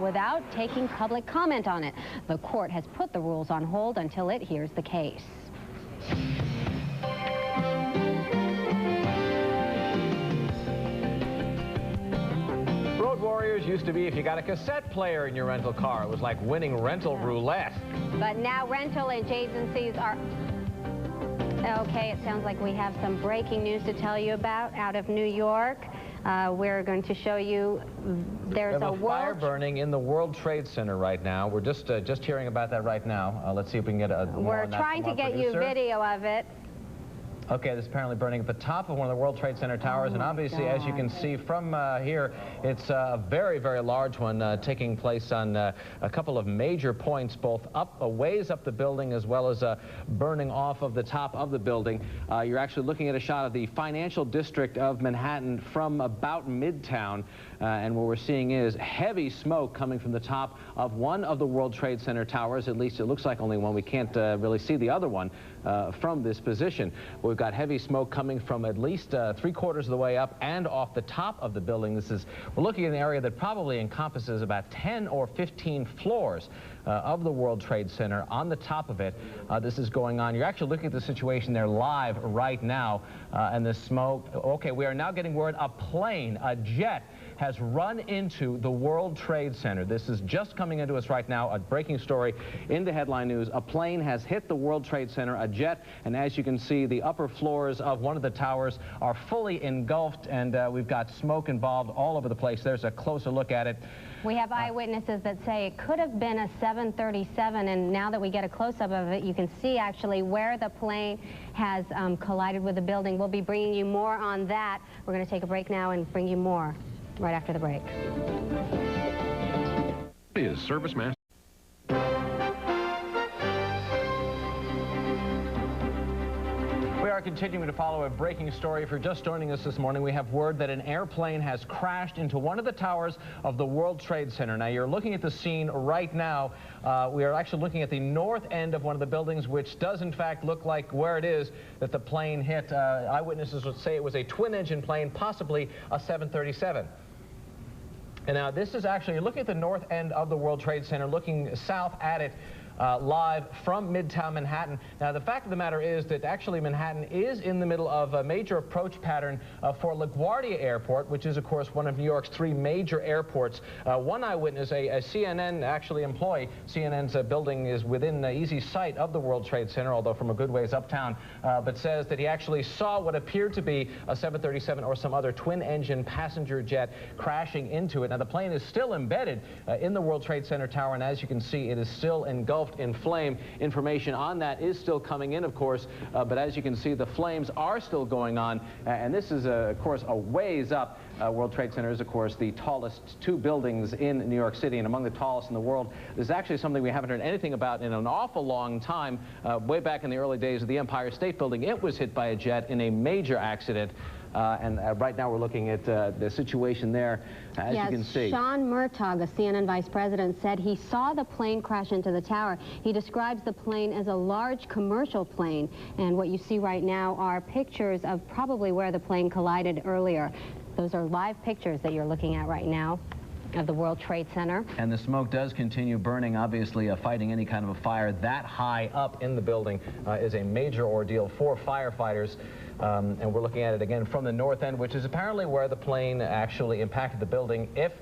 without taking public comment on it. The court has put the rules on hold until it hears the case. Road Warriors used to be if you got a cassette player in your rental car. It was like winning rental roulette. But now rental agencies are... Okay, it sounds like we have some breaking news to tell you about out of New York. We're going to show you there's a fire burning in the World Trade Center right now. We're just hearing about that right now. Let's see if we can get a We're trying to get you video of it. Okay, this is apparently burning at the top of one of the World Trade Center towers, and obviously, as you can see from here, it's a very, very large one taking place on a couple of major points, both up a ways up the building as well as burning off of the top of the building. You're actually looking at a shot of the financial district of Manhattan from about Midtown, and what we're seeing is heavy smoke coming from the top of one of the World Trade Center towers. At least it looks like only one. We can't really see the other one from this position. We've got heavy smoke coming from at least 3/4 of the way up and off the top of the building. We're looking at an area that probably encompasses about 10 or 15 floors of the World Trade Center. On the top of it, this is going on. You're actually looking at the situation there live right now, and the smoke. Okay, we are now getting word a jet has run into the World Trade Center. This is just coming into us right now, a breaking story in the headline news. A plane has hit the World Trade Center, a jet, and as you can see, the upper floors of one of the towers are fully engulfed, and we've got smoke involved all over the place. There's a closer look at it. We have eyewitnesses that say it could have been a 737, and now that we get a close-up of it, you can see actually where the plane has collided with the building. We'll be bringing you more on that. We're going to take a break now and bring you more right after the break. Is Service Master. We are continuing to follow a breaking story. If you're just joining us this morning, we have word that an airplane has crashed into one of the towers of the World Trade Center. Now, you're looking at the scene right now. We are actually looking at the north end of one of the buildings, which does, in fact, look like where it is that the plane hit. Eyewitnesses would say it was a twin-engine plane, possibly a 737. And now, this is actually, looking at the north end of the World Trade Center, looking south at it, live from Midtown Manhattan. Now, the fact of the matter is that actually Manhattan is in the middle of a major approach pattern for LaGuardia Airport, which is, of course, one of New York's 3 major airports. One eyewitness, a CNN actually employee, CNN's building is within easy sight of the World Trade Center, although from a good ways uptown, but says that he actually saw what appeared to be a 737 or some other twin-engine passenger jet crashing into it. Now, the plane is still embedded in the World Trade Center tower, and as you can see, it is still engulfed in flame. Information on that is still coming in, of course, but as you can see, the flames are still going on, and this is, of course, a ways up. World Trade Center is, of course, the tallest 2 buildings in New York City and among the tallest in the world. This is actually something we haven't heard anything about in an awful long time. Way back in the early days of the Empire State Building, it was hit by a jet in a major accident. And right now we're looking at the situation there, as you can see. Sean Murtaugh, the CNN vice president, said he saw the plane crash into the tower. He describes the plane as a large commercial plane, and what you see right now are pictures of probably where the plane collided earlier. Those are live pictures that you're looking at right now of the World Trade Center. And the smoke does continue burning. Obviously, fighting any kind of a fire that high up in the building is a major ordeal for firefighters. And we're looking at it again from the north end, which is apparently where the plane actually impacted the building. If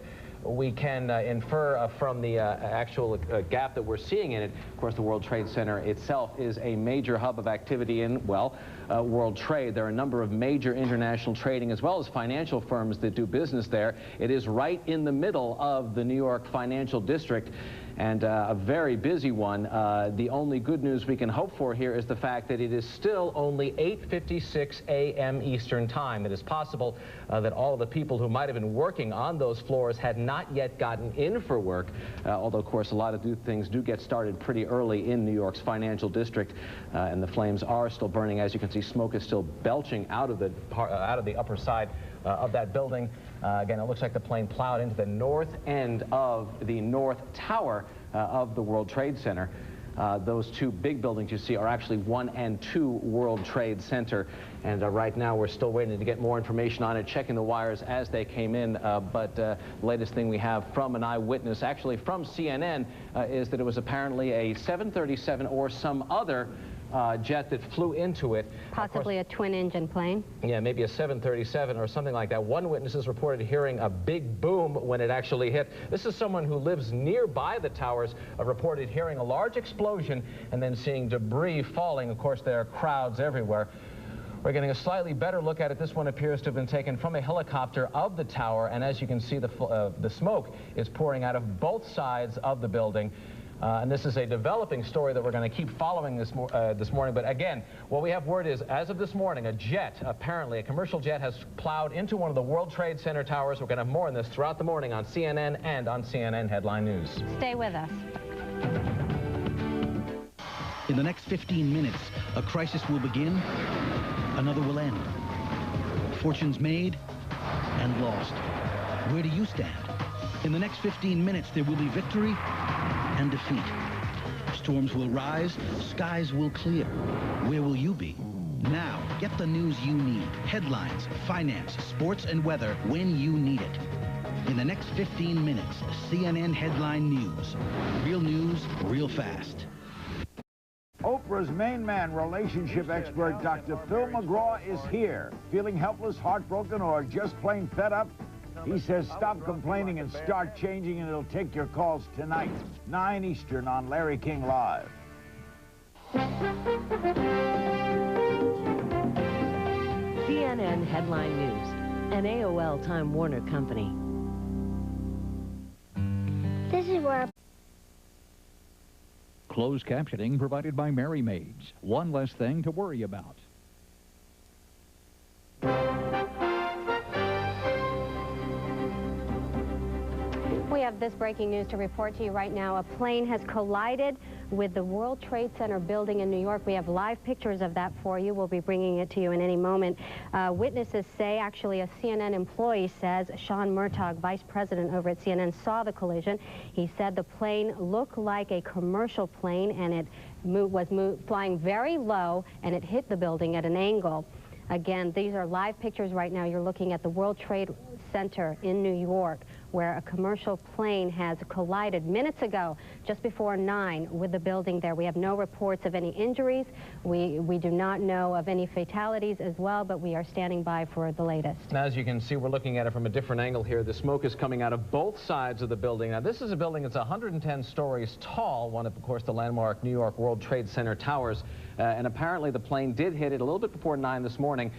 we can infer from the actual gap that we're seeing in it, of course, the World Trade Center itself is a major hub of activity in, well, world trade. There are a number of major international trading as well as financial firms that do business there. It is right in the middle of the New York financial district, and a very busy one. The only good news we can hope for here is the fact that it is still only 8:56 a.m. Eastern Time. It is possible that all of the people who might have been working on those floors had not yet gotten in for work, although, of course, a lot of things do get started pretty early in New York's financial district, and the flames are still burning. As you can see, smoke is still belching out of the upper side of that building. Again, it looks like the plane plowed into the north end of the north tower of the World Trade Center. Those two big buildings you see are actually 1 and 2 World Trade Center. And right now we're still waiting to get more information on it, checking the wires as they came in. But the latest thing we have from an eyewitness, actually from CNN, is that it was apparently a 737 or some other jet that flew into it. Possibly a twin-engine plane. Yeah, maybe a 737 or something like that. One witness has reported hearing a big boom when it actually hit. This is someone who lives nearby the towers, reported hearing a large explosion and then seeing debris falling. Of course, there are crowds everywhere. We're getting a slightly better look at it. This one appears to have been taken from a helicopter of the tower, and as you can see, the smoke is pouring out of both sides of the building. And this is a developing story that we're going to keep following this morning. But again, what we have word is, as of this morning, a jet, apparently a commercial jet, has plowed into one of the World Trade Center towers. We're going to have more on this throughout the morning on CNN and on CNN Headline News. Stay with us. In the next 15 minutes, a crisis will begin, another will end. Fortunes made and lost. Where do you stand? In the next 15 minutes, there will be victory and defeat. Storms will rise, skies will clear. Where will you be? Now, get the news you need. Headlines, finance, sports, and weather when you need it. In the next 15 minutes, CNN Headline News. Real news, real fast. Oprah's main man relationship expert, Dr. Phil McGraw, is here. Feeling helpless, heartbroken, or just plain fed up? He says stop complaining and start changing, and it'll take your calls tonight, 9 Eastern on Larry King Live. CNN Headline News, an AOL Time Warner company. This is where... Closed captioning provided by Mary Maids. One less thing to worry about. We have this breaking news to report to you right now. A plane has collided with the World Trade Center building in New York. We have live pictures of that for you. We'll be bringing it to you in any moment. Witnesses say, actually a CNN employee says, Sean Murtaugh, vice president over at CNN, saw the collision. He said the plane looked like a commercial plane, and it was flying very low, and it hit the building at an angle. Again, these are live pictures right now. You're looking at the World Trade Center in New York, where a commercial plane has collided minutes ago, just before 9, with the building there. We have no reports of any injuries. We do not know of any fatalities as well, but we are standing by for the latest. Now, as you can see, we're looking at it from a different angle here. The smoke is coming out of both sides of the building. Now, this is a building that's 110 stories tall, one of course, the landmark New York World Trade Center towers. And apparently the plane did hit it a little bit before 9 this morning.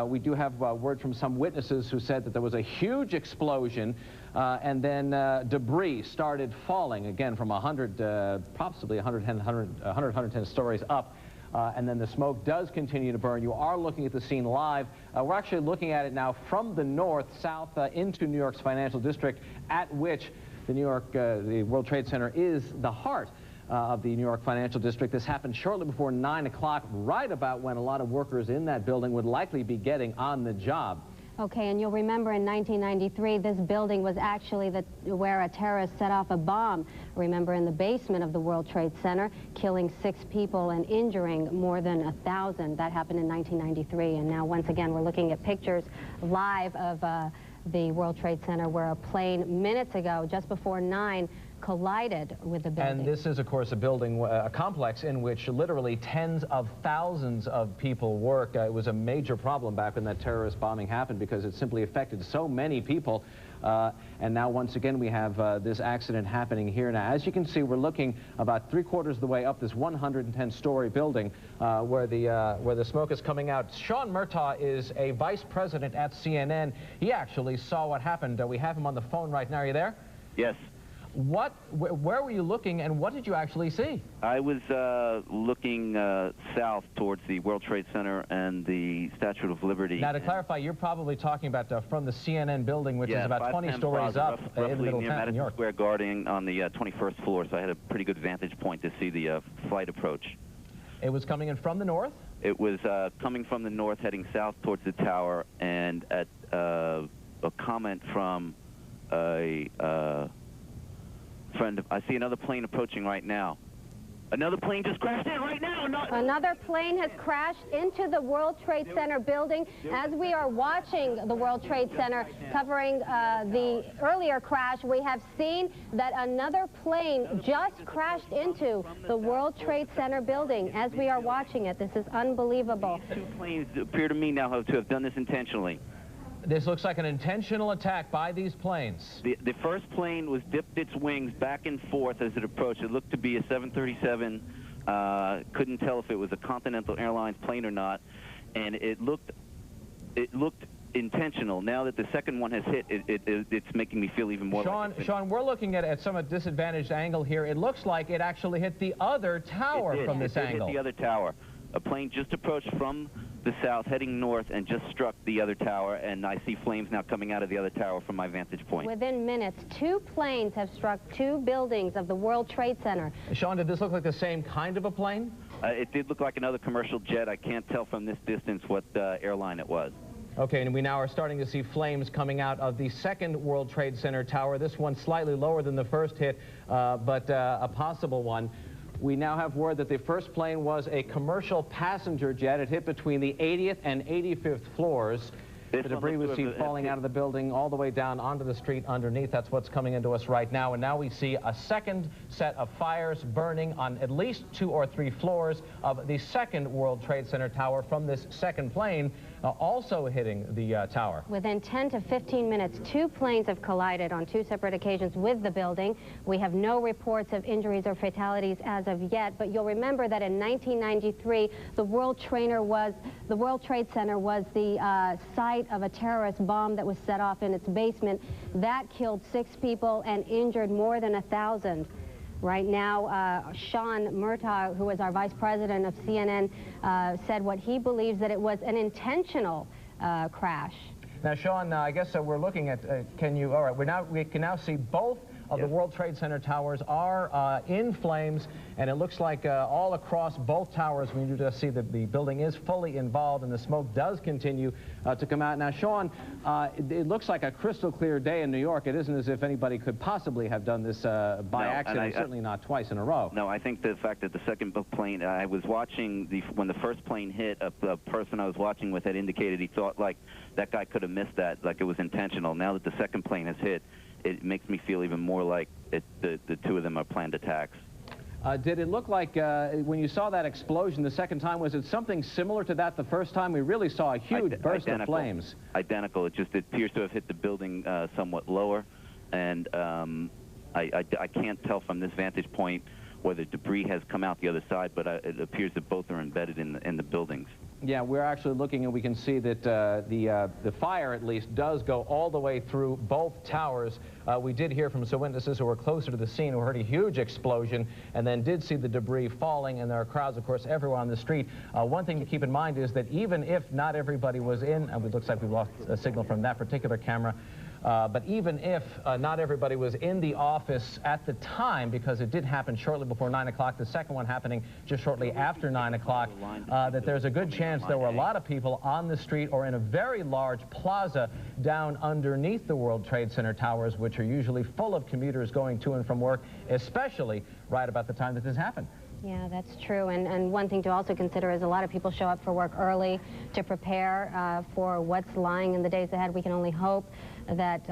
We do have word from some witnesses who said that there was a huge explosion, and then debris started falling, again, from 110 stories up. And then the smoke does continue to burn. You are looking at the scene live. We're actually looking at it now from the north, south into New York's financial district, at which the World Trade Center is the heart of the New York financial district. This happened shortly before 9 o'clock, right about when a lot of workers in that building would likely be getting on the job. Okay, and you'll remember in 1993, this building was actually where a terrorist set off a bomb. Remember, in the basement of the World Trade Center, killing 6 people and injuring more than 1,000. That happened in 1993, and now once again we're looking at pictures live of the World Trade Center, where a plane minutes ago, just before 9, collided with the building. And this is, of course, a building, a complex in which literally tens of thousands of people work. It was a major problem back when that terrorist bombing happened, because it simply affected so many people. And now, once again, we have this accident happening here. Now, as you can see, we're looking about 3/4 of the way up this 110-story building where the smoke is coming out. Sean Murtaugh is a vice president at CNN. He actually saw what happened. We have him on the phone right now. Are you there? Yes. Where were you looking, and what did you actually see? I was looking south towards the World Trade Center and the Statue of Liberty. Now, to clarify, you're probably talking about from the CNN building, which is about 20 stories up in the middle of town, New York. Square Garden on the 21st floor, so I had a pretty good vantage point to see the flight approach. It was coming in from the north? It was coming from the north, heading south towards the tower, and at a comment from a friend. I see another plane approaching right now. Another plane just crashed in right now. Another plane has crashed into the World Trade Center building. As we are watching the World Trade Center covering the earlier crash, we have seen that another plane just crashed into the World Trade Center building. As we are watching it, this is unbelievable. Two planes appear to me now to have done this intentionally. This looks like an intentional attack by these planes. The first plane was dipped its wings back and forth as it approached. It looked to be a 737. Couldn't tell if it was a Continental Airlines plane or not, and it looked intentional. Now that the second one has hit, it's making me feel even more. Sean, we're looking at some disadvantaged angle here. It looks like it actually hit the other tower from this angle. It hit the other tower. A plane just approached from the south, heading north, and just struck the other tower, and I see flames now coming out of the other tower from my vantage point. Within minutes, 2 planes have struck 2 buildings of the World Trade Center. Sean, did this look like the same kind of a plane? It did look like another commercial jet. I can't tell from this distance what airline it was. Okay, and we now are starting to see flames coming out of the second World Trade Center tower. This one slightly lower than the first hit, but a possible one. We now have word that the first plane was a commercial passenger jet. It hit between the 80th and 85th floors. The debris was seen falling out of the building all the way down onto the street underneath. That's what's coming into us right now. And now we see a second set of fires burning on at least 2 or 3 floors of the second World Trade Center tower from this second plane, also hitting the tower. Within 10 to 15 minutes, 2 planes have collided on 2 separate occasions with the building. We have no reports of injuries or fatalities as of yet, but you'll remember that in 1993, the World Trade Center was the site of a terrorist bomb that was set off in its basement. That killed 6 people and injured more than 1,000. Right now, Sean Murtaugh, who is our vice president of CNN, said what he believes that it was an intentional crash. Now, Sean, I guess we're looking at, all right, we can now see both of the World Trade Center towers are in flames, and it looks like all across both towers we just see that the building is fully involved and the smoke does continue to come out. Now, Sean, it looks like a crystal clear day in New York. It isn't as if anybody could possibly have done this by accident, certainly not twice in a row. No, I think the fact that the second plane, I was watching, when the first plane hit, a person I was watching with had indicated he thought like that guy could have missed that, like it was intentional. Now that the second plane has hit, it makes me feel even more like the 2 of them are planned attacks. Did it look like, when you saw that explosion the second time, was it something similar to that the first time? We really saw a huge burst of flames. Identical. It appears to have hit the building somewhat lower, and I can't tell from this vantage point whether debris has come out the other side, but it appears that both are embedded in the buildings. Yeah, we're actually looking, and we can see that the fire, at least, does go all the way through both towers. We did hear from some witnesses who were closer to the scene who heard a huge explosion and then did see the debris falling, and there are crowds, of course, everywhere on the street. One thing to keep in mind is that even if not everybody was in, and it looks like we lost a signal from that particular camera, but even if not everybody was in the office at the time, because it did happen shortly before 9 o'clock, the second one happening just shortly after 9 o'clock, that there's a good chance there were a lot of people on the street or in a very large plaza down underneath the World Trade Center towers, which are usually full of commuters going to and from work, especially right about the time that this happened. Yeah, that's true. And one thing to also consider is a lot of people show up for work early to prepare for what's lying in the days ahead. We can only hope that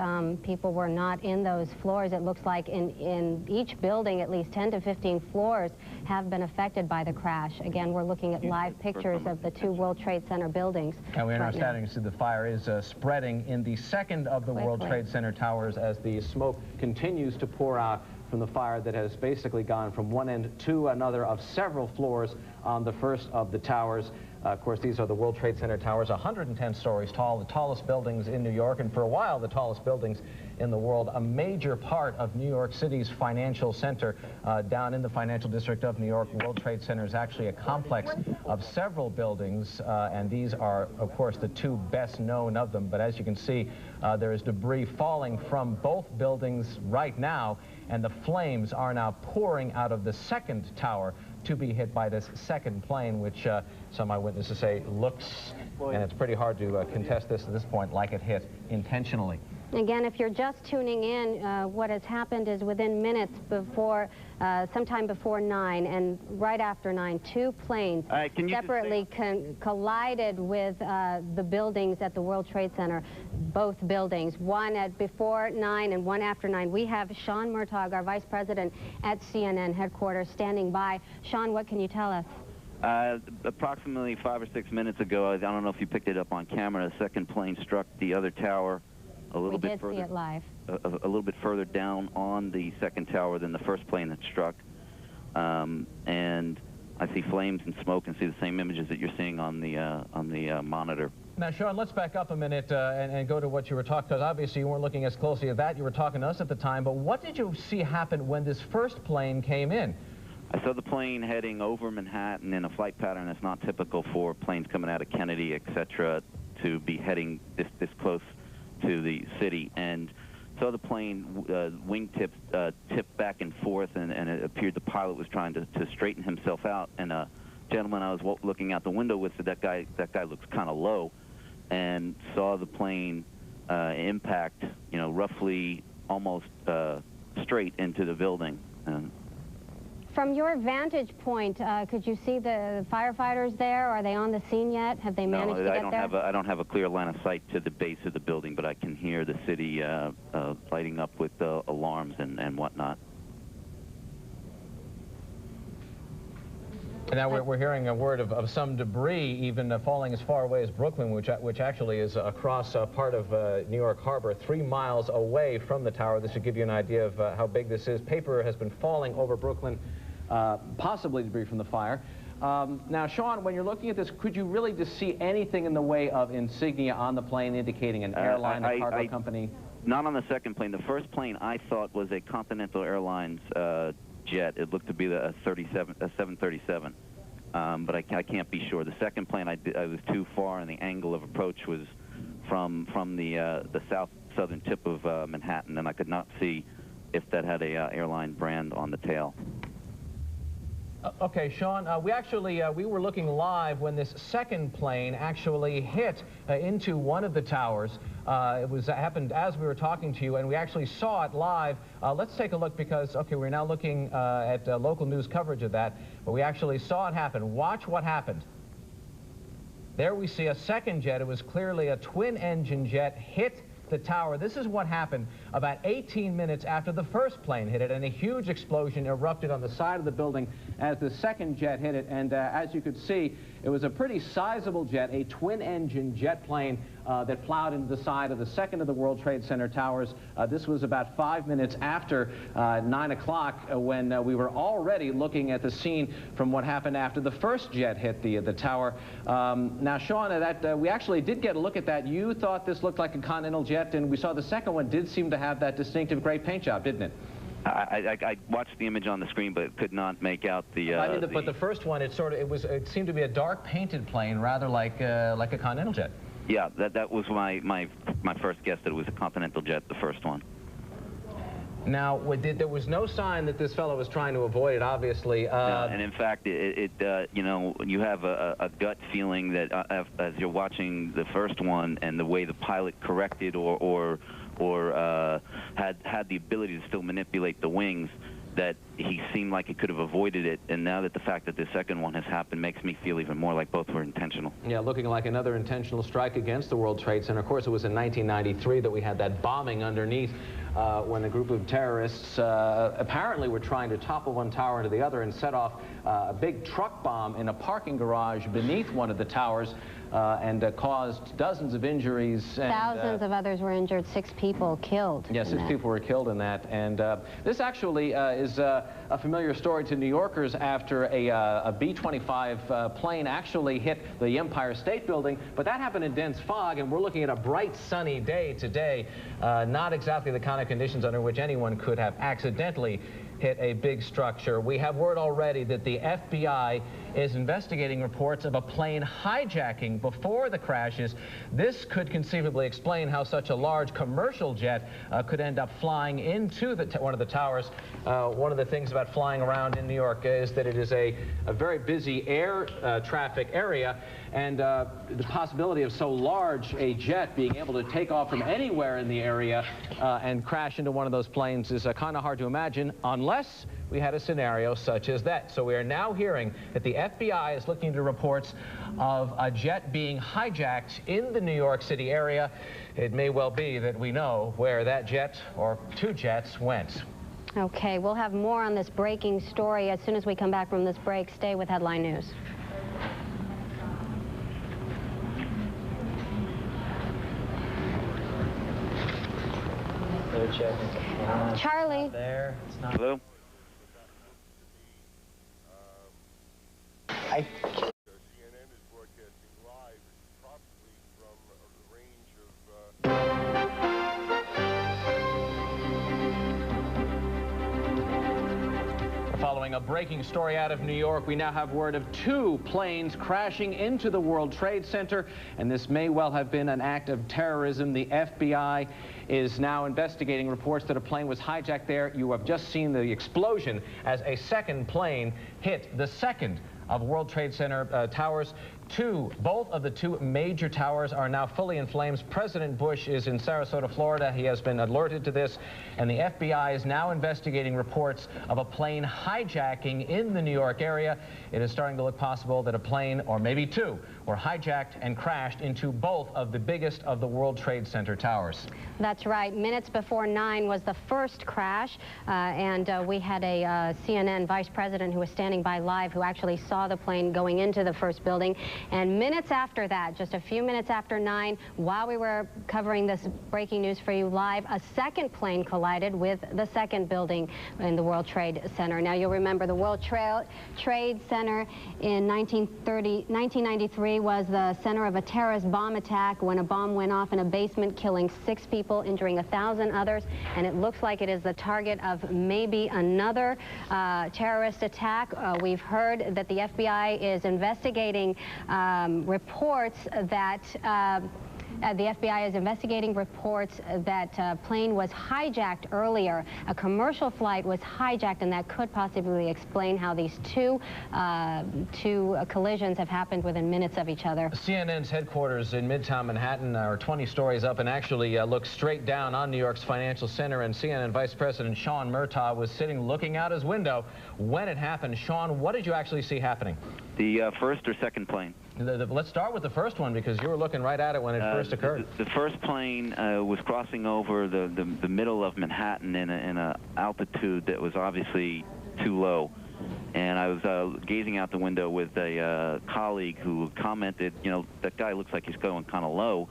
people were not in those floors. It looks like in each building, at least 10 to 15 floors have been affected by the crash. Again, we're looking at live pictures of the 2 World Trade Center buildings. And we are starting to see the fire is spreading in the second of the World Trade Center towers as the smoke continues to pour out from the fire that has basically gone from one end to another of several floors on the first of the towers. Of course, these are the World Trade Center towers, 110 stories tall, the tallest buildings in New York, and for a while, the tallest buildings in the world. A major part of New York City's financial center, down in the financial district of New York. World Trade Center is actually a complex of several buildings, and these are, of course, the 2 best known of them. But as you can see, there is debris falling from both buildings right now, and the flames are now pouring out of the second tower to be hit by this second plane, which some eyewitnesses say looks, and it's pretty hard to contest this at this point, like it hit intentionally. Again, if you're just tuning in, what has happened is within minutes before, sometime before 9 and right after 9, two planes separately collided with the buildings at the World Trade Center, both buildings, one at before 9 and one after 9. We have Sean Murtaugh, our vice president at CNN headquarters, standing by. Sean, what can you tell us? Approximately 5 or 6 minutes ago, I don't know if you picked it up on camera, a second plane struck the other tower. A little bit further, see it live. A little bit further down on the second tower than the first plane that struck. And I see flames and smoke and see the same images that you're seeing on the monitor. Now, Sean, let's back up a minute and go to what you were talking, because obviously you weren't looking as closely at that. You were talking to us at the time. But what did you see happen when this first plane came in? I saw the plane heading over Manhattan in a flight pattern that's not typical for planes coming out of Kennedy, etc., to be heading this close to the city, and saw the plane wingtips tip back and forth, and it appeared the pilot was trying to straighten himself out, and a gentleman I was looking out the window with said, that guy looks kind of low, and saw the plane impact, you know, roughly almost straight into the building. From your vantage point, could you see the firefighters there? Are they on the scene yet? Have they managed to get there? I don't have a clear line of sight to the base of the building, but I can hear the city lighting up with alarms and whatnot. Now we're hearing a word of some debris even falling as far away as Brooklyn, which actually is across part of New York Harbor, 3 miles away from the tower. This should give you an idea of how big this is. Paper has been falling over Brooklyn, possibly debris from the fire. Now, Sean, when you're looking at this, could you really just see anything in the way of insignia on the plane indicating an airline, a cargo company? Not on the second plane. The first plane I thought was a Continental Airlines jet. It looked to be a 737, but I can't be sure. The second plane, I was too far, and the angle of approach was from the southern tip of Manhattan, and I could not see if that had a airline brand on the tail. Okay, Sean, we were looking live when this second plane actually hit into one of the towers. It happened as we were talking to you, and we actually saw it live. Let's take a look because, okay, we're now looking at local news coverage of that, but we actually saw it happen. Watch what happened. There we see a second jet. It was clearly a twin-engine jet hit the tower. This is what happened about 18 minutes after the first plane hit it, and a huge explosion erupted on the side of the building as the second jet hit it. And as you could see, it was a pretty sizable jet, a twin-engine jet plane that plowed into the side of the second of the World Trade Center towers. This was about 5 minutes after 9 o'clock when we were already looking at the scene from what happened after the first jet hit the tower. Now, Sean, we actually did get a look at that. You thought this looked like a Continental jet, and we saw the second one did seem to have that distinctive gray paint job, didn't it? I watched the image on the screen, but could not make out the. But the first one, it seemed to be a dark painted plane, rather like a Continental jet. Yeah, that was my first guess, that it was a Continental jet, the first one. Now, there was no sign that this fellow was trying to avoid it, obviously. No, and in fact, you know, you have a gut feeling that as you're watching the first one and the way the pilot corrected or had the ability to still manipulate the wings, that he seemed like he could have avoided it, and now that the fact that the second one has happened makes me feel even more like both were intentional. Yeah, looking like another intentional strike against the World Trade Center. Of course, it was in 1993 that we had that bombing underneath when a group of terrorists apparently were trying to topple one tower into the other and set off a big truck bomb in a parking garage beneath one of the towers. And caused dozens of injuries. Thousands of others were injured, 6 people killed. Yes, 6 people were killed in that. And this actually is a familiar story to New Yorkers after a B-25 plane actually hit the Empire State Building. But that happened in dense fog, and we're looking at a bright, sunny day today. Not exactly the kind of conditions under which anyone could have accidentally hit a big structure. We have word already that the FBI is investigating reports of a plane hijacking before the crashes. This could conceivably explain how such a large commercial jet could end up flying into one of the towers. One of the things about flying around in New York is that it is a very busy air traffic area, and the possibility of so large a jet being able to take off from anywhere in the area and crash into one of those planes is kind of hard to imagine unless we had a scenario such as that. So we are now hearing that the FBI is looking into reports of a jet being hijacked in the New York City area. It may well be that we know where that jet or two jets went. Okay, we'll have more on this breaking story as soon as we come back from this break. Stay with Headline News. Charlie. There. It's not. Hello? I CNN is broadcasting live, probably from the range of... Following a breaking story out of New York, we now have word of two planes crashing into the World Trade Center, and this may well have been an act of terrorism. The FBI is now investigating reports that a plane was hijacked there. You have just seen the explosion as a second plane hit the second of World Trade Center towers. Both of the two major towers are now fully in flames. President Bush is in Sarasota, Florida. He has been alerted to this, and the FBI is now investigating reports of a plane hijacking in the New York area. It is starting to look possible that a plane, or maybe two, were hijacked and crashed into both of the biggest of the World Trade Center towers. That's right. Minutes before 9 was the first crash, and we had a CNN vice president who was standing by live who actually saw the plane going into the first building. And minutes after that, just a few minutes after 9, while we were covering this breaking news for you live, a second plane collided with the second building in the World Trade Center. Now, you'll remember the World Trade Center in 1993 was the center of a terrorist bomb attack when a bomb went off in a basement, killing 6 people, injuring 1,000 others. And it looks like it is the target of maybe another terrorist attack. We've heard that the FBI is investigating reports that the FBI is investigating reports that plane was hijacked earlier. A commercial flight was hijacked, and that could possibly explain how these two collisions have happened within minutes of each other. CNN's headquarters in Midtown Manhattan are 20 stories up and actually look straight down on New York's financial center, and CNN Vice President Sean Murtaugh was sitting looking out his window when it happened. Sean, what did you actually see happening? The first or second plane? Let's start with the first one, because you were looking right at it when it first occurred. The first plane was crossing over the middle of Manhattan in a altitude that was obviously too low. And I was gazing out the window with a colleague who commented, you know, that guy looks like he's going kind of low.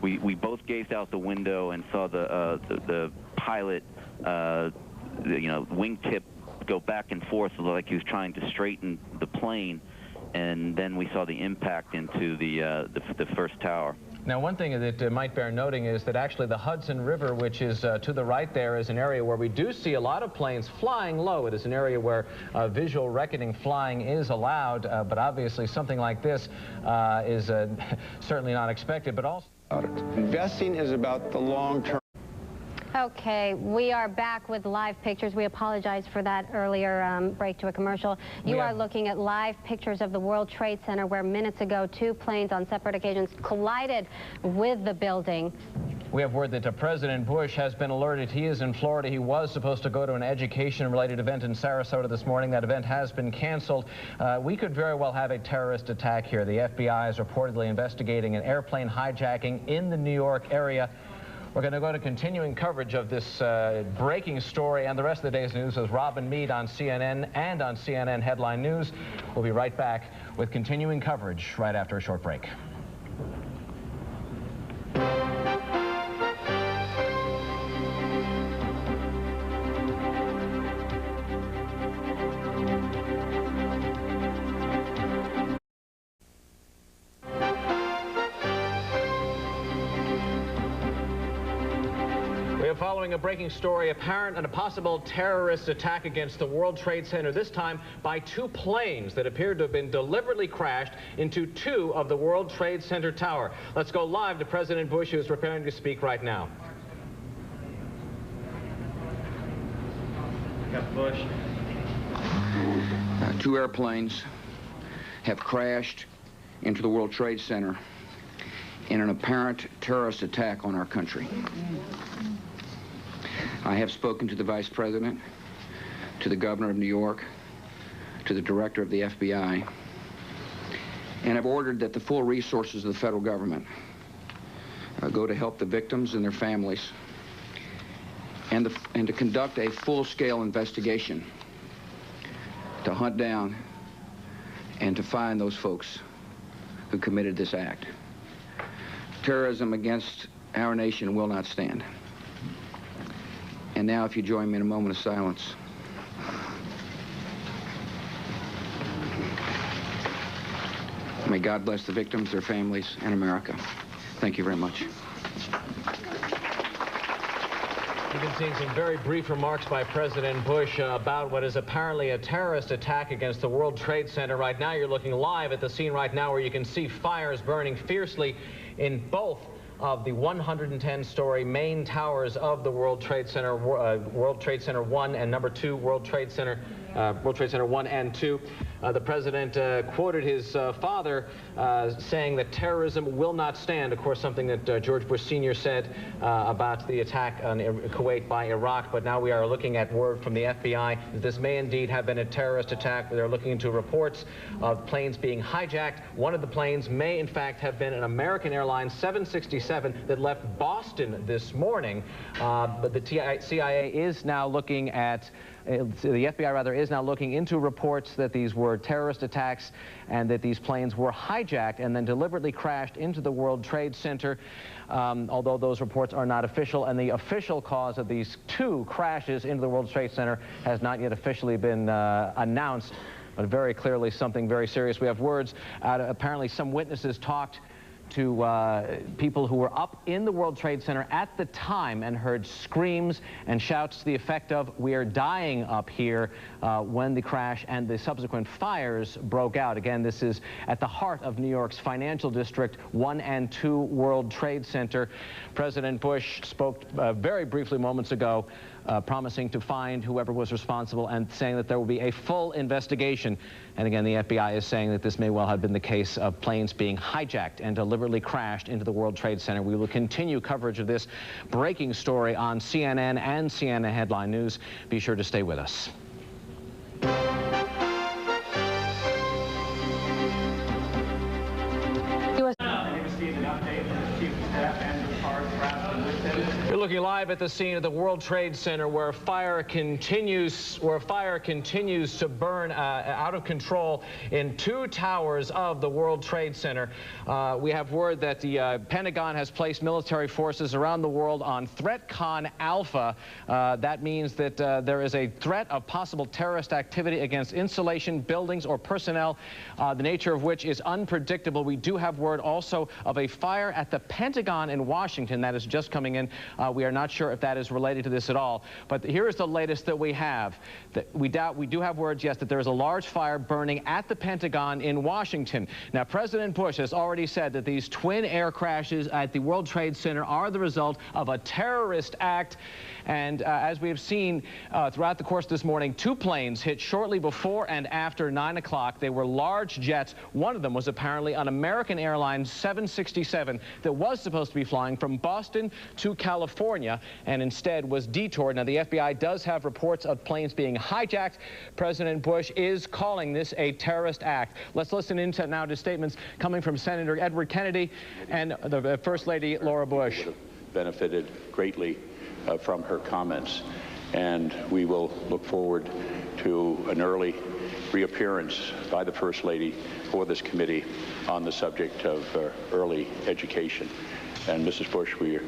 We both gazed out the window and saw the pilot, you know, wingtip go back and forth like he was trying to straighten the plane. And then we saw the impact into the first tower. Now, one thing that might bear noting is that actually the Hudson River, which is to the right there, is an area where we do see a lot of planes flying low. It is an area where visual reckoning flying is allowed, but obviously something like this is certainly not expected, but also... Investing is about the long term. Okay, we are back with live pictures. We apologize for that earlier break to a commercial. You are looking at live pictures of the World Trade Center where minutes ago 2 planes on separate occasions collided with the building. We have word that President Bush has been alerted. He is in Florida. He was supposed to go to an education-related event in Sarasota this morning. That event has been canceled. We could very well have a terrorist attack here. The FBI is reportedly investigating an airplane hijacking in the New York area. We're going to go to continuing coverage of this breaking story and the rest of the day's news with Robin Meade on CNN and on CNN Headline News. We'll be right back with continuing coverage right after a short break. following a breaking story, apparent and a possible terrorist attack against the World Trade Center, this time by two planes that appeared to have been deliberately crashed into two of the World Trade Center tower. Let's go live to President Bush, who is preparing to speak right now. Bush. Two airplanes have crashed into the World Trade Center in an apparent terrorist attack on our country. I have spoken to the Vice President, to the Governor of New York, to the Director of the FBI, and have ordered that the full resources of the federal government go to help the victims and their families, and to conduct a full-scale investigation to hunt down and to find those folks who committed this act. Terrorism against our nation will not stand. And now, if you join me in a moment of silence. May God bless the victims, their families, and America. Thank you very much. You've been seeing some very brief remarks by President Bush about what is apparently a terrorist attack against the World Trade Center. Right now, you're looking live at the scene right now where you can see fires burning fiercely in both of the 110-story main towers of the World Trade Center, World Trade Center 1 and number 2, World Trade Center 1 and 2. The president quoted his father saying that terrorism will not stand. Of course, something that George Bush Sr. said about the attack on Kuwait by Iraq. But now we are looking at word from the FBI that this may indeed have been a terrorist attack. They're looking into reports of planes being hijacked. One of the planes may, in fact, have been an American Airlines 767 that left Boston this morning. But the CIA is now looking at the FBI, rather, is now looking into reports that these were terrorist attacks and that these planes were hijacked and then deliberately crashed into the World Trade Center, although those reports are not official. And the official cause of these two crashes into the World Trade Center has not yet officially been announced, but very clearly something very serious. We have words apparently some witnesses talked to people who were up in the World Trade Center at the time and heard screams and shouts to the effect of, "We are dying up here," when the crash and the subsequent fires broke out. Again, this is at the heart of New York's financial district, 1 and 2 World Trade Center. President Bush spoke very briefly moments ago, promising to find whoever was responsible and saying that there will be a full investigation. And again, the FBI is saying that this may well have been the case of planes being hijacked and deliberately crashed into the World Trade Center. We will continue coverage of this breaking story on CNN and CNN Headline News. Be sure to stay with us. We're looking live at the scene of the World Trade Center where fire continues to burn out of control in two towers of the World Trade Center. We have word that the Pentagon has placed military forces around the world on ThreatCon Alpha. That means that there is a threat of possible terrorist activity against installation, buildings, or personnel, the nature of which is unpredictable. We do have word also of a fire at the Pentagon in Washington that is just coming in. We are not sure if that is related to this at all. But here is the latest that we have. We do have words, yes, that there is a large fire burning at the Pentagon in Washington. Now, President Bush has already said that these twin air crashes at the World Trade Center are the result of a terrorist act. And as we have seen throughout the course this morning, two planes hit shortly before and after 9 o'clock. They were large jets. One of them was apparently an American Airlines 767 that was supposed to be flying from Boston to California and instead was detoured. Now, the FBI does have reports of planes being hijacked. President Bush is calling this a terrorist act. Let's listen into now to statements coming from Senator Edward Kennedy and the First Lady Laura Bush. Benefited greatly from her comments, and we will look forward to an early reappearance by the First Lady for this committee on the subject of early education. And Mrs. Bush, we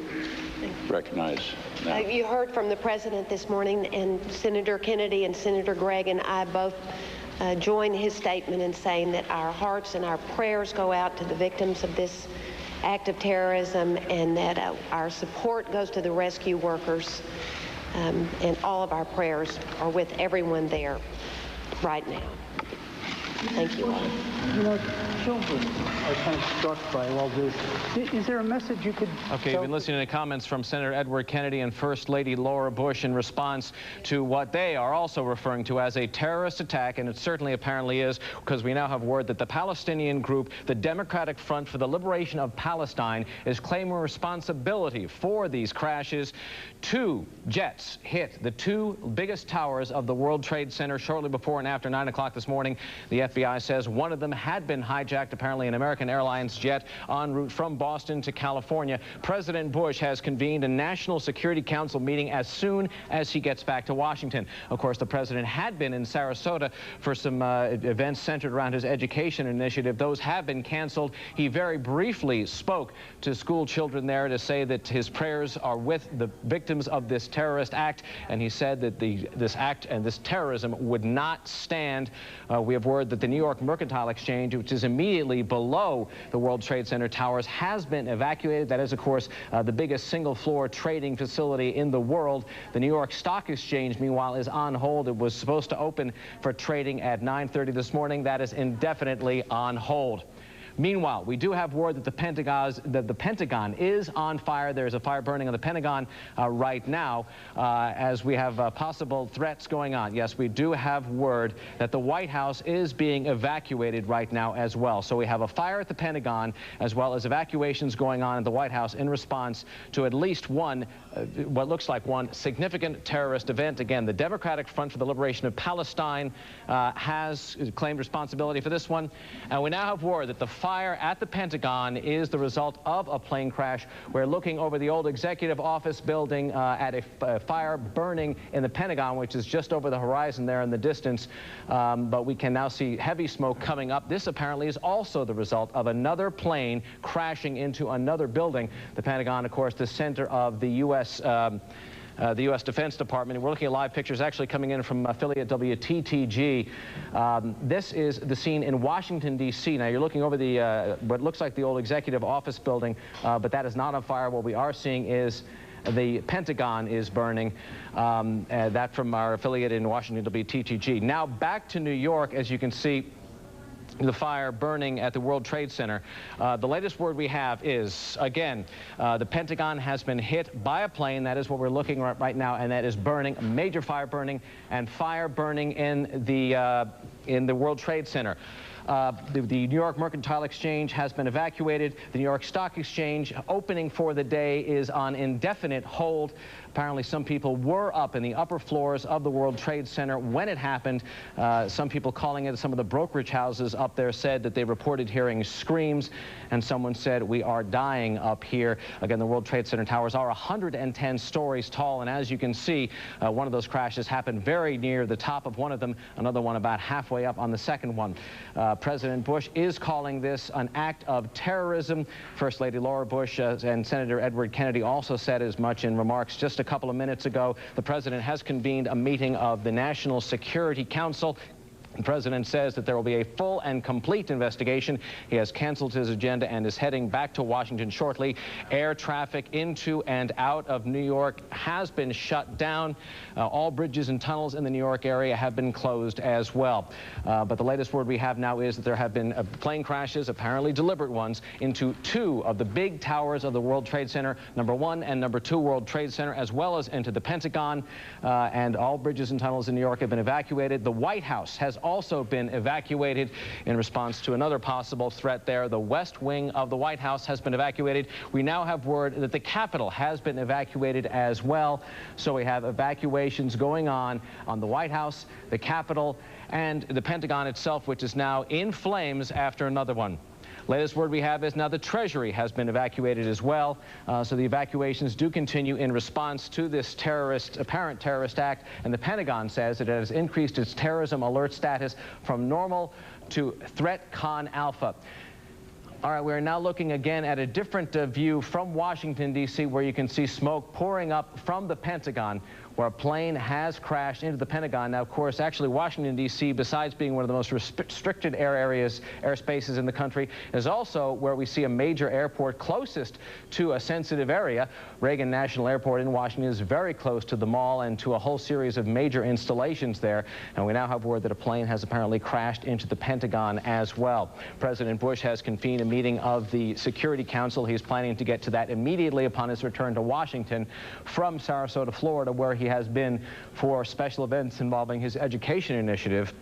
recognize now. You heard from the President this morning, and Senator Kennedy and Senator Gregg and I both join his statement in saying that our hearts and our prayers go out to the victims of this act of terrorism, and that our support goes to the rescue workers, and all of our prayers are with everyone there right now. Thank you all. You know, children are kind of struck by all this. Is there a message you could Okay, you've been listening to comments from Senator Edward Kennedy and First Lady Laura Bush in response to what they are also referring to as a terrorist attack, and it certainly apparently is, because we now have word that the Palestinian group, the Democratic Front for the Liberation of Palestine, is claiming responsibility for these crashes. 2 jets hit the 2 biggest towers of the World Trade Center shortly before and after 9 o'clock this morning. The FBI says one of them had been hijacked, apparently an American Airlines jet en route from Boston to California. President Bush has convened a National Security Council meeting as soon as he gets back to Washington. Of course, the president had been in Sarasota for some events centered around his education initiative. Those have been canceled. He very briefly spoke to school children there to say that his prayers are with the victims of this terrorist act, and he said that this act and this terrorism would not stand. We have word that the New York Mercantile Exchange, which is immediately below the World Trade Center towers, has been evacuated. That is, of course, the biggest single-floor trading facility in the world. The New York Stock Exchange, meanwhile, is on hold. It was supposed to open for trading at 9:30 this morning. That is indefinitely on hold. Meanwhile, we do have word that the Pentagon is on fire. There's a fire burning on the Pentagon right now as we have possible threats going on. Yes, we do have word that the White House is being evacuated right now as well. So we have a fire at the Pentagon as well as evacuations going on at the White House in response to at least one, what looks like one significant terrorist event. Again, the Democratic Front for the Liberation of Palestine has claimed responsibility for this one. And we now have word that the fire at the Pentagon is the result of a plane crash. We're looking over the old executive office building at a fire burning in the Pentagon, which is just over the horizon there in the distance. But we can now see heavy smoke coming up. This apparently is also the result of another plane crashing into another building. The Pentagon, of course, the center of the U.S. The U.S. Defense Department. We're looking at live pictures actually coming in from affiliate WTTG. This is the scene in Washington, D.C. Now, you're looking over the what looks like the old executive office building, but that is not on fire. What we are seeing is the Pentagon is burning. That from our affiliate in Washington, WTTG. Now, back to New York, as you can see, the fire burning at the World Trade Center. The latest word we have is, again, the Pentagon has been hit by a plane. That is what we're looking at right now, and that is burning, major fire burning, and fire burning in the World Trade Center. The New York Mercantile Exchange has been evacuated. The New York Stock Exchange opening for the day is on indefinite hold. Apparently some people were up in the upper floors of the World Trade Center when it happened. Some people calling it, some of the brokerage houses up there said that they reported hearing screams, and someone said, "We are dying up here." Again, the World Trade Center towers are 110 stories tall, and as you can see, one of those crashes happened very near the top of one of them, another one about halfway up on the second one. President Bush is calling this an act of terrorism. First Lady Laura Bush and Senator Edward Kennedy also said as much in remarks just a couple of minutes ago. The president has convened a meeting of the National Security Council. The president says that there will be a full and complete investigation. He has canceled his agenda and is heading back to Washington shortly. Air traffic into and out of New York has been shut down. All bridges and tunnels in the New York area have been closed as well. But the latest word we have now is that there have been plane crashes, apparently deliberate ones, into 2 of the big towers of the World Trade Center, #1 and #2 World Trade Center, as well as into the Pentagon. And all bridges and tunnels in New York have been evacuated. The White House has also been evacuated in response to another possible threat there. The West Wing of the White House has been evacuated. We now have word that the Capitol has been evacuated as well. So we have evacuations going on the White House, the Capitol, and the Pentagon itself, which is now in flames after another one. Latest word we have is now the Treasury has been evacuated as well. So the evacuations do continue in response to this apparent terrorist act. And the Pentagon says that it has increased its terrorism alert status from normal to threat con alpha. All right, we're now looking again at a different view from Washington, D.C., where you can see smoke pouring up from the Pentagon. where a plane has crashed into the Pentagon. Now, of course, actually, Washington, D.C., besides being one of the most restricted airspaces in the country, is also where we see a major airport closest to a sensitive area. Reagan National Airport in Washington is very close to the mall and to a whole series of major installations there. And we now have word that a plane has apparently crashed into the Pentagon as well. President Bush has convened a meeting of the Security Council. He's planning to get to that immediately upon his return to Washington from Sarasota, Florida, where he has been for special events involving his education initiative.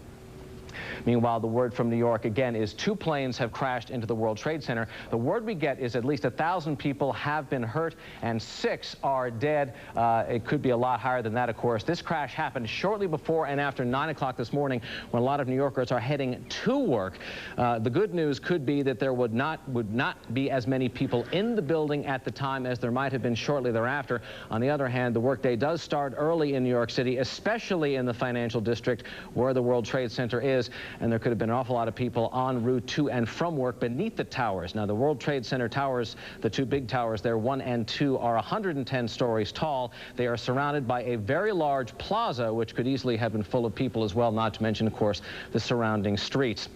Meanwhile, the word from New York, again, is 2 planes have crashed into the World Trade Center. The word we get is at least 1,000 people have been hurt and 6 are dead. It could be a lot higher than that, of course. This crash happened shortly before and after 9 o'clock this morning when a lot of New Yorkers are heading to work. The good news could be that there would not be as many people in the building at the time as there might have been shortly thereafter. On the other hand, the workday does start early in New York City, especially in the financial district where the World Trade Center is. And there could have been an awful lot of people en route to and from work beneath the towers. Now, the World Trade Center towers, the 2 big towers there, 1 and 2, are 110 stories tall. They are surrounded by a very large plaza, which could easily have been full of people as well, not to mention, of course, the surrounding streets.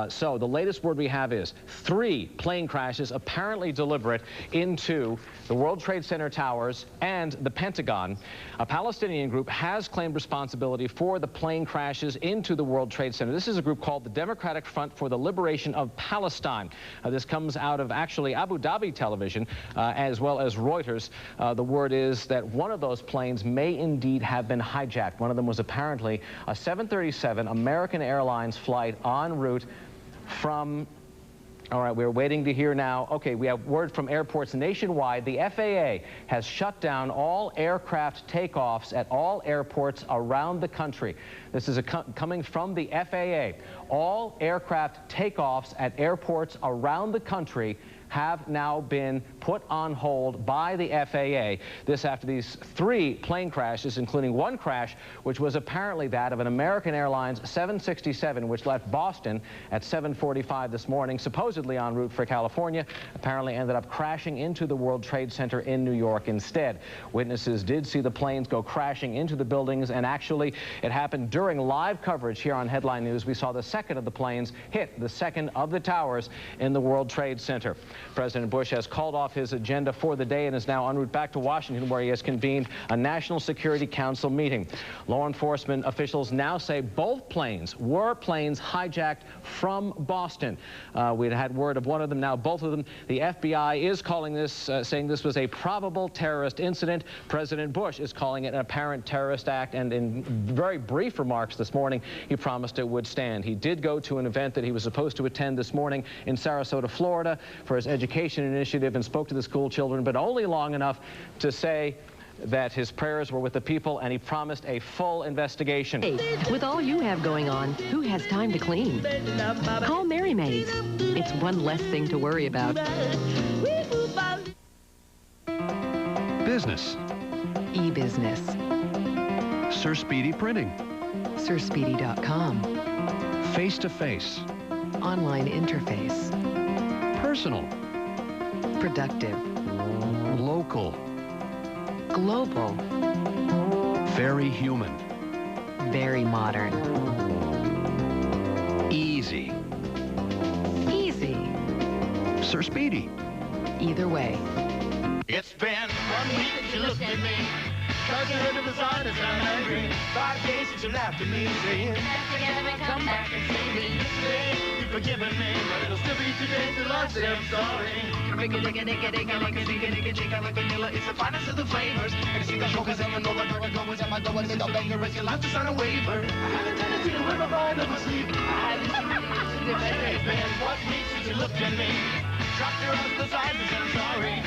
So the latest word we have is 3 plane crashes, apparently deliberate, into the World Trade Center towers and the Pentagon. A Palestinian group has claimed responsibility for the plane crashes into the World Trade Center. This is a group called the Democratic Front for the Liberation of Palestine. This comes out of actually Abu Dhabi television as well as Reuters. The word is that one of those planes may indeed have been hijacked. One of them was apparently a 737 American Airlines flight en route from... All right, we're waiting to hear now. Okay, we have word from airports nationwide. The FAA has shut down all aircraft takeoffs at all airports around the country. This is coming from the FAA. All aircraft takeoffs at airports around the country have now been put on hold by the FAA. This after these 3 plane crashes, including 1 crash, which was apparently that of an American Airlines 767, which left Boston at 7:45 this morning, supposedly en route for California, apparently ended up crashing into the World Trade Center in New York instead. Witnesses did see the planes go crashing into the buildings, and actually it happened during live coverage here on Headline News. We saw the second of the planes hit the second of the towers in the World Trade Center. President Bush has called off his agenda for the day and is now en route back to Washington, where he has convened a National Security Council meeting. Law enforcement officials now say both planes were planes hijacked from Boston. We'd had word of one of them, now both of them. The FBI is calling this, saying this was a probable terrorist incident. President Bush is calling it an apparent terrorist act, and in very brief remarks this morning, he promised it would stand. He did go to an event that he was supposed to attend this morning in Sarasota, Florida, for his education initiative, and spoke to the school children, but only long enough to say that his prayers were with the people, and he promised a full investigation. Hey, with all you have going on, who has time to clean? Call Mary Maids. It's one less thing to worry about. Business. E-business. Sir Speedy Printing. SirSpeedy.com. Face-to-face. Online interface. Personal. Productive. Local. Global. Very human. Very modern. Easy. Easy. Sir Speedy. Either way. It's been 1 week since you looked at me. Cause you heard the design and I'm angry. 5 days since you laughed at me, saying, come back and see me. Yesterday, you've forgiven me, but it'll still be 2 days till I say I'm sorry. It's the finest of the flavors. And it's the showcase of the Northern Goers and my doors and the bangers. You'll have to sign a waiver. I have a tendency to wear my mind on my sleeve. It's been 1 week since you looked at me. Dropped your arms to the sides and said I'm sorry.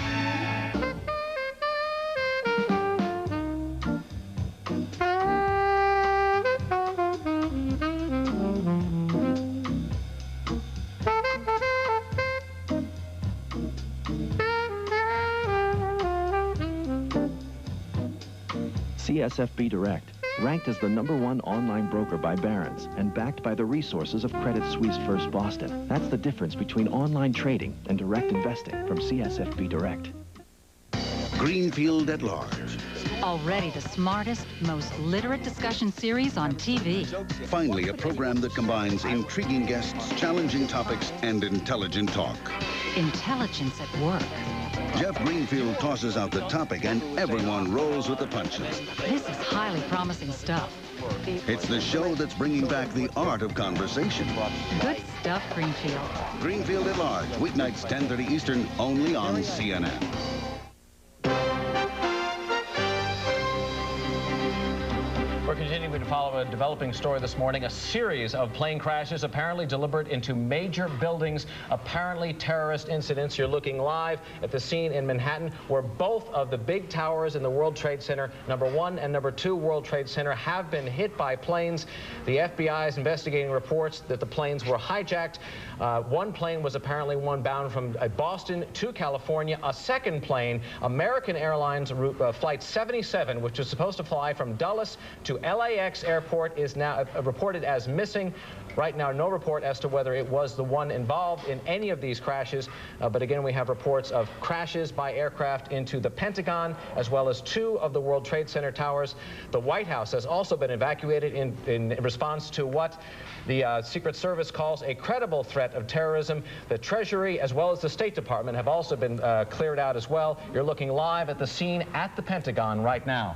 CSFB Direct, ranked as the #1 online broker by Barron's and backed by the resources of Credit Suisse First Boston. That's the difference between online trading and direct investing from CSFB Direct. Greenfield at large. Already the smartest, most literate discussion series on TV. Finally, a program that combines intriguing guests, challenging topics, and intelligent talk. Intelligence at work. Jeff Greenfield tosses out the topic, and everyone rolls with the punches. This is highly promising stuff. It's the show that's bringing back the art of conversation. Good stuff, Greenfield. Greenfield at Large, weeknights 10:30 Eastern, only on CNN. We're continuing to follow a developing story this morning. A series of plane crashes, apparently deliberate into major buildings, apparently terrorist incidents. You're looking live at the scene in Manhattan, where both of the big towers in the World Trade Center, number 1 and number 2 World Trade Center, have been hit by planes. The FBI is investigating reports that the planes were hijacked. One plane was apparently one bound from Boston to California. A second plane, American Airlines Flight 77, which was supposed to fly from Dulles to LAX airport, is now reported as missing. Right now, no report as to whether it was the one involved in any of these crashes. But again, we have reports of crashes by aircraft into the Pentagon, as well as 2 of the World Trade Center towers. The White House has also been evacuated in response to what the Secret Service calls a credible threat of terrorism. The Treasury, as well as the State Department, have also been cleared out as well. You're looking live at the scene at the Pentagon right now.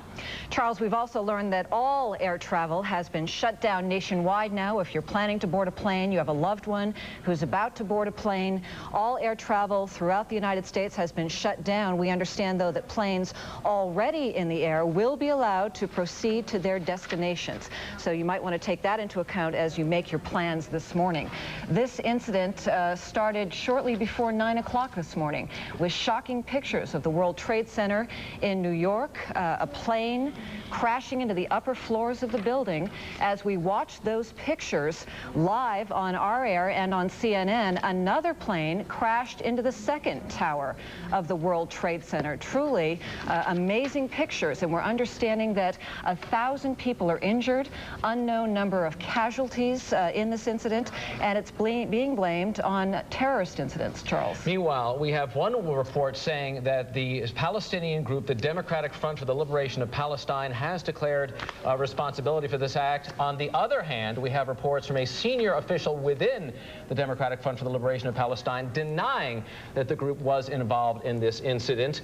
Charles, we've also learned that all air travel has been shut down nationwide now. If you're planning to board a plane, you have a loved one who's about to board a plane, all air travel throughout the United States has been shut down. We understand, though, that planes already in the air will be allowed to proceed to their destinations. So you might want to take that into account as you make your plans this morning. This incident started shortly before 9 o'clock this morning with shocking pictures of the World Trade Center in New York, a plane crashing into the upper floors of the building. As we watch those pictures live on our air and on CNN, another plane crashed into the second tower of the World Trade Center. Truly amazing pictures, and we're understanding that 1,000 people are injured, unknown number of casualties in this incident, and it's being blamed on terrorist incidents, Charles. Meanwhile, we have one report saying that the Palestinian group, the Democratic Front for the Liberation of Palestine, has declared responsibility for this act. On the other hand, we have reports from a senior official within the Democratic Front for the Liberation of Palestine denying that the group was involved in this incident.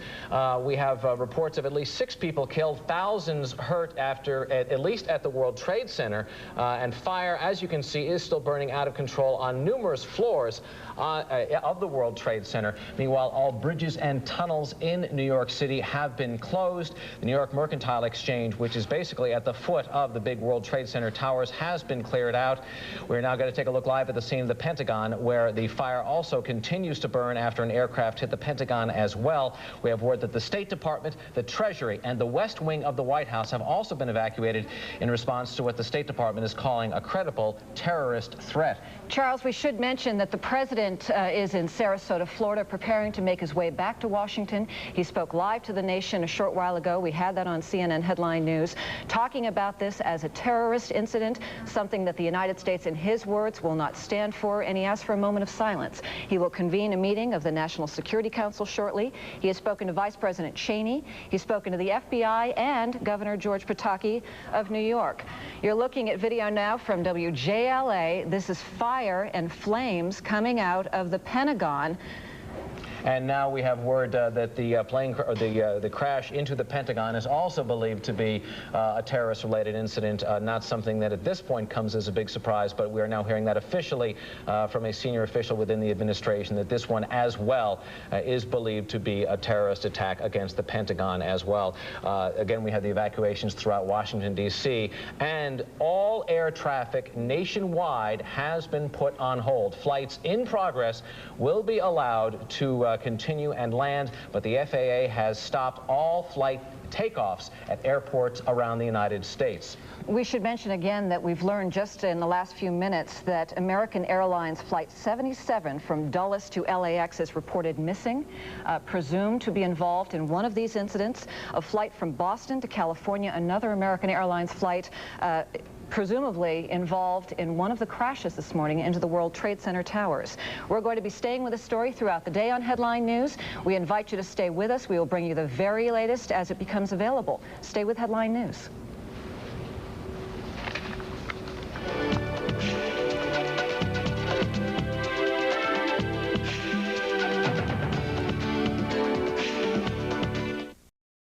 We have reports of at least 6 people killed, thousands hurt at least at the World Trade Center, and fire, as you can see, is still burning out of control on numerous floors of the World Trade Center. Meanwhile, all bridges and tunnels in New York City have been closed. The New York Mercantile Exchange, which is basically at the foot of the big World Trade Center towers, has been cleared out. We're now going to take a look live at the scene of the Pentagon, where the fire also continues to burn after an aircraft hit the Pentagon as well. We have word that the State Department, the Treasury, and the West Wing of the White House have also been evacuated in response to what the State Department is calling a credible terrorist threat. Charles, we should mention that the president is in Sarasota, Florida, preparing to make his way back to Washington. He spoke live to the nation a short while ago. We had that on CNN Headline News, talking about this as a terrorist incident, something that the United States, in his words, will not stand for, and he asked for a moment of silence. He will convene a meeting of the National Security Council shortly. He has spoken to Vice President Cheney. He's spoken to the FBI and Governor George Pataki of New York. You're looking at video now from WJLA. This is fire and flames coming out of the Pentagon. And now we have word that the crash into the Pentagon is also believed to be a terrorist-related incident, not something that at this point comes as a big surprise, but we are now hearing that officially from a senior official within the administration, that this one as well is believed to be a terrorist attack against the Pentagon as well. Again, we have the evacuations throughout Washington, D.C., and all air traffic nationwide has been put on hold. Flights in progress will be allowed to continue and land, but the FAA has stopped all flight takeoffs at airports around the United States. We should mention again that we've learned just in the last few minutes that American Airlines Flight 77 from Dulles to LAX is reported missing, presumed to be involved in one of these incidents. A flight from Boston to California, another American Airlines flight, presumably involved in one of the crashes this morning into the World Trade Center towers. We're going to be staying with the story throughout the day on Headline News. We invite you to stay with us. We will bring you the very latest as it becomes available. Stay with Headline News.